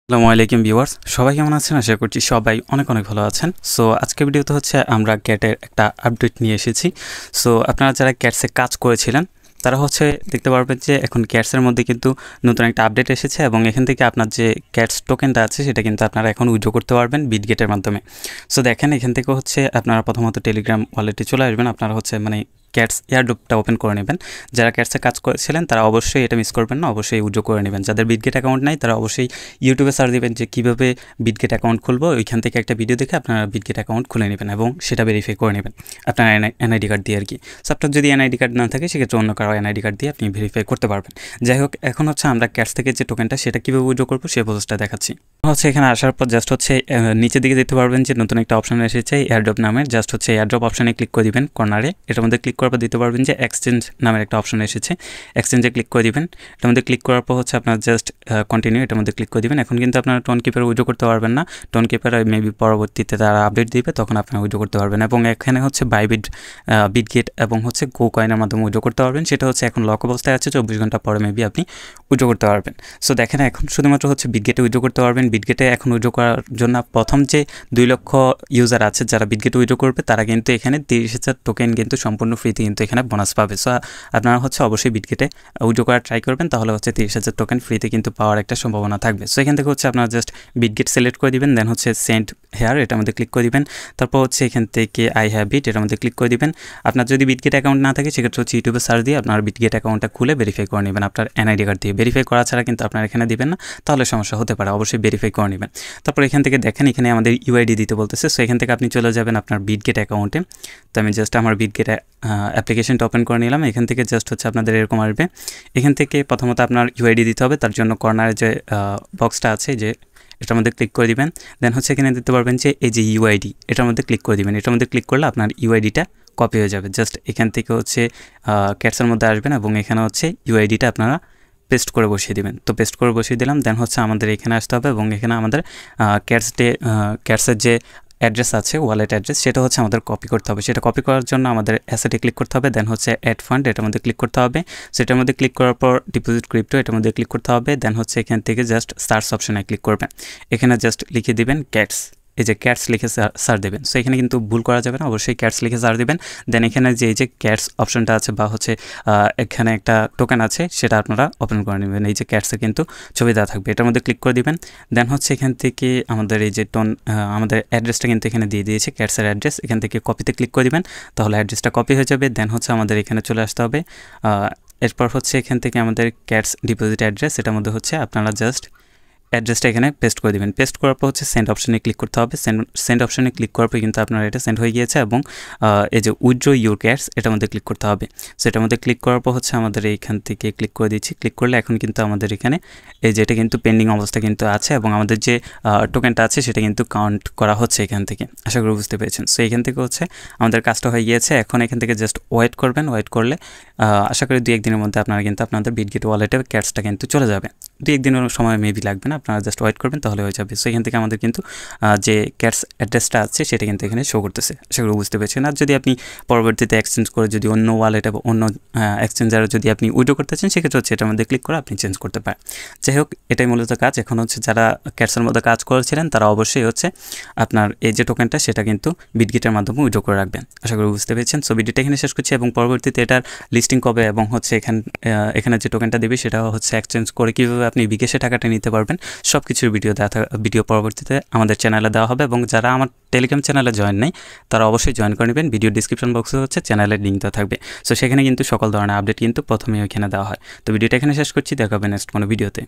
আসসালামু আলাইকুম ভিউয়ার্স, সবাই কেমন আছেন? আশা করছি সবাই অনেক ভালো আছেন। সো আজকের ভিডিওতে হচ্ছে আমরা ক্যাটের একটা আপডেট নিয়ে এসেছি। সো আপনারা যারা ক্যাটসে কাজ করেছিলেন তারা হচ্ছে দেখতে পারবেন যে এখন ক্যাটসের মধ্যে কিন্তু নতুন একটা আপডেট এসেছে এবং এখান থেকে আপনার যে ক্যাটস টোকেনটা আছে সেটা কিন্তু আপনারা এখন উইথড্র করতে পারবেন বিটগেটের মাধ্যমে। সো দেখেন এখান থেকে হচ্ছে আপনারা প্রথমত টেলিগ্রাম ওয়ালেটে চলে আসবেন। আপনারা হচ্ছে ক্যাটস এয়ারড্রপটা ওপেন করে নেবেন। যারা ক্যাটসে কাজ করেছিলেন তারা অবশ্যই এটা মিস করবেন না, অবশ্যই উইথড্র করে নেবেন। যাদের বিটগেট অ্যাকাউন্ট নাই তারা অবশ্যই ইউটিউবে সার্চ দিবেন যে কীভাবে বিটগেট অ্যাকাউন্ট খুলবো। ওইখান থেকে একটা ভিডিও দেখে আপনারা বিটগেট অ্যাকাউন্ট খুলে নেবেন এবং সেটা ভেরিফাই করে নেবেন আপনার এনআইডি কার্ড দিয়ে আর কি। সো আপনার যদি এনআইডি কার্ড না থাকে সেক্ষেত্রে অন্য কারো এনআইডি কার্ড দিয়ে আপনি ভেরিফাই করতে পারবেন। যাই হোক, এখন হচ্ছে আমরা ক্যাটস থেকে যে টোকেনটা সেটা কীভাবে উইথড্র করবো সেই প্রসেসটা দেখাচ্ছি। হচ্ছে এখানে আসার পর জাস্ট হচ্ছে নিচের দিকে দেখতে পারবেন যে নতুন একটা অপশন এসেছে এয়ারড্রপ নামের। জাস্ট হচ্ছে এয়ারড্রপ অপশানে ক্লিক করে দিবেন কর্নারে। এটার মধ্যে ক্লিক করার পর দিতে পারবেন যে এক্সচেঞ্জ নামের একটা অপশন এসেছে, এক্সচেঞ্জে ক্লিক করে দিবেন। এটার মধ্যে ক্লিক করার পর হচ্ছে আপনার জাস্ট কন্টিনিউ, এটার মধ্যে ক্লিক করে দিবেন। এখন কিন্তু আপনারা টোন কিপার উইথড্র করতে পারবেন না। টোন কিপার মেবি পরবর্তীতে তারা আপডেট দিবে, তখন আপনারা উইথড্র করতে পারবেন। এবং এখানে হচ্ছে বাইবিট, বিটগেট এবং হচ্ছে গো কয়েনের মাধ্যমে উইথড্র করতে পারবেন। সেটা হচ্ছে এখন লক অবস্থায় আছে, 24 ঘন্টা পরে মেবি আপনি উইথড্র করতে পারবেন। সো দেখেন এখন শুধুমাত্র হচ্ছে বিটগেটে উইথড্র করতে পারবেন। বিটগেটে এখন উইথড্র করার জন্য প্রথম যে 2 লক্ষ ইউজার আছে যারা বিটগেটে উইথড্র করবে তারা কিন্তু এখানে 30,000 টোকেন কিন্তু সম্পূর্ণ ফ্রিতে কিন্তু এখানে বোনাস পাবে। সো আপনারা হচ্ছে অবশ্যই বিটগেটে উইথড্র করার ট্রাই করবেন, তাহলে হচ্ছে 30,000 টোকেন ফ্রিতে কিন্তু পাওয়ার একটা সম্ভাবনা থাকবে। সো এখান থেকে হচ্ছে আপনারা জাস্ট বিটগেট সিলেক্ট করে দিবেন, দেন হচ্ছে সেন্ড হেয়ার এটার মধ্যে ক্লিক করে দিবেন। তারপর হচ্ছে এখান থেকে আই হ্যাভ বিট এটার মধ্যে ক্লিক করে দিবেন। আপনার যদি বিটগেট অ্যাকাউন্ট না থাকে সেক্ষেত্রে হচ্ছে ইউটিউবে সার্চ দিয়ে আপনার বিটগেট অ্যাকাউন্টটা খুলে ভেরিফাই করে নেবেন আপনার এনআইডি কার্ড দিয়ে। ভেরিফাই করা ছাড়া কিন্তু আপনার এখানে দিবেন না, তাহলে সমস্যা হতে পারে। অবশ্যই ভেরিফাই করে নেবেন। তারপর এখান থেকে দেখেন এখানে আমাদের ইউআইডি দিতে বলতেছে। সো এখান থেকে আপনি চলে যাবেন আপনার বিটগেট অ্যাকাউন্টে। তো আমি জাস্ট আমার বিটগেট অ্যাপ্লিকেশনটা ওপেন করে নিলাম। এখান থেকে জাস্ট হচ্ছে আপনাদের এরকম আসবে। এখান থেকে প্রথমত আপনার ইউআইডি দিতে হবে, তার জন্য কর্নারে যে বক্সটা আছে যে এটার মধ্যে ক্লিক করে দিবেন। দেন হচ্ছে এখানে দিতে পারবেন যে এই যে ইউআইডি এটার মধ্যে ক্লিক করে দিবেন। এটার মধ্যে ক্লিক করলে আপনার ইউআইডিটা কপি হয়ে যাবে। জাস্ট এখান থেকে হচ্ছে ক্যাটসের মধ্যে আসবেন এবং এখানে হচ্ছে ইউআইডিটা আপনারা পেস্ট করে বসিয়ে দিবেন। তো পেস্ট করে বসিয়ে দিলাম। দেন হচ্ছে আমাদের এখানে আসতে হবে এবং এখানে আমাদের ক্যাটসের যে অ্যাড্রেস আছে, ওয়ালেট অ্যাড্রেস, সেটা হচ্ছে আমাদের কপি করতে হবে। সেটা কপি করার জন্য আমাদের অ্যাসেটে ক্লিক করতে হবে। দেন হচ্ছে অ্যাড ফান্ড এটার মধ্যে ক্লিক করতে হবে। সেটার মধ্যে ক্লিক করার পর ডিপোজিট ক্রিপ্টো এটার মধ্যে ক্লিক করতে হবে। দেন হচ্ছে এখান থেকে জাস্ট সার্চ অপশনে ক্লিক করবেন। এখানে জাস্ট লিখে দিবেন ক্যাটস, এই যে ক্যাটস লিখে সার্চ দেবেন। সো এখানে কিন্তু ভুল করা যাবে না, অবশ্যই ক্যাটস লিখে সার্চ দেবেন। দেন এখানে যে এই যে ক্যাটস অপশনটা আছে বা হচ্ছে এখানে একটা টোকেন আছে সেটা আপনারা ওপেন করে নেবেন। এই যে ক্যাটসের কিন্তু ছবি দেওয়া থাকবে, এটার মধ্যে ক্লিক করে দিবেন। দেন হচ্ছে এখান থেকে আমাদের এই যে আমাদের অ্যাড্রেসটা কিন্তু এখানে দিয়ে দিয়েছে, ক্যাটসের অ্যাড্রেস। এখান থেকে কপিতে ক্লিক করে দিবেন, তাহলে অ্যাড্রেসটা কপি হয়ে যাবে। দেন হচ্ছে আমাদের এখানে চলে আসতে হবে। এরপর হচ্ছে এখান থেকে আমাদের ক্যাটস ডিপোজিট অ্যাড্রেস এটার মধ্যে হচ্ছে আপনারা জাস্ট অ্যাড্রেসটা এখানে পেস্ট করে দেবেন। পেস্ট করার পর হচ্ছে সেন্ড অপশনে ক্লিক করতে হবে। সেন্ড অপশনে ক্লিক করার পর কিন্তু আপনার এটা সেন্ড হয়ে গিয়েছে এবং এই যে উইথড্র ইউর ক্যাটস এটার মধ্যে ক্লিক করতে হবে। সো এটার মধ্যে ক্লিক করার পর হচ্ছে আমাদের এইখান থেকে ক্লিক করে দিচ্ছি। ক্লিক করলে এখন কিন্তু আমাদের এখানে এই যে এটা কিন্তু পেন্ডিং অবস্থা কিন্তু আছে এবং আমাদের যে টোকেনটা আছে সেটা কিন্তু কাউন্ট করা হচ্ছে এখান থেকে। আশা করি বুঝতে পেরেছেন। সো এখান থেকে হচ্ছে আমাদের কাজটা হয়ে গিয়েছে। এখন এখান থেকে জাস্ট ওয়েট করবেন। ওয়েট করলে আশা করি 2-1 দিনের মধ্যে আপনারা কিন্তু আপনাদের বিটগেট ওয়ালেটে ক্যাটসটা কিন্তু চলে যাবে। 2-1 দিনের সময় মেবি লাগবে না, আপনারা জাস্ট ওয়েট করবেন তাহলে হয়ে যাবে। সো এখান থেকে আমাদের কিন্তু যে ক্যাটস অ্যাড্রেসটা আছে সেটা কিন্তু এখানে শো করতেছে। আশা করি বুঝতে পেরেছেন। আর যদি আপনি পরবর্তীতে এক্সচেঞ্জ করে যদি অন্য ওয়ালেটে বা অন্য এক্সচেঞ্জারে যদি আপনি উইথড্র করতে চান সেক্ষেত্রে হচ্ছে এটার মধ্যে ক্লিক করে আপনি চেঞ্জ করতে পারেন। যাই হোক, এটাই মূলত কাজ। এখন হচ্ছে যারা ক্যাটসের মধ্যে কাজ করেছিলেন তারা অবশ্যই হচ্ছে আপনার এই যে টোকেনটা সেটা কিন্তু বিটগেটের মাধ্যমে উইথড্র করে রাখবেন। আশা করি বুঝতে পেরেছেন। সো ভিডিওটা এখানে শেষ করছি এবং পরবর্তীতে এটার লিস্টিং কবে এবং হচ্ছে এখানে যে টোকেনটা দেবে সেটা হচ্ছে এক্সচেঞ্জ করে কীভাবে আপনি বিকাশে টাকাটা নিতে পারবেন সব কিছুর ভিডিও পরবর্তীতে আমাদের চ্যানেলে দেওয়া হবে। এবং যারা আমার টেলিগ্রাম চ্যানেলে জয়েন নেই তারা অবশ্যই জয়েন করে নেবেন। ভিডিও ডিসক্রিপশন বক্সে হচ্ছে চ্যানেলের লিঙ্ক দেওয়া থাকবে। সো সেখানে কিন্তু সকল ধরনের আপডেট কিন্তু প্রথমেই ওইখানে দেওয়া হয়। তো ভিডিওটা এখানে শেষ করছি, দেখা হবে নেক্সট কোনো ভিডিওতে।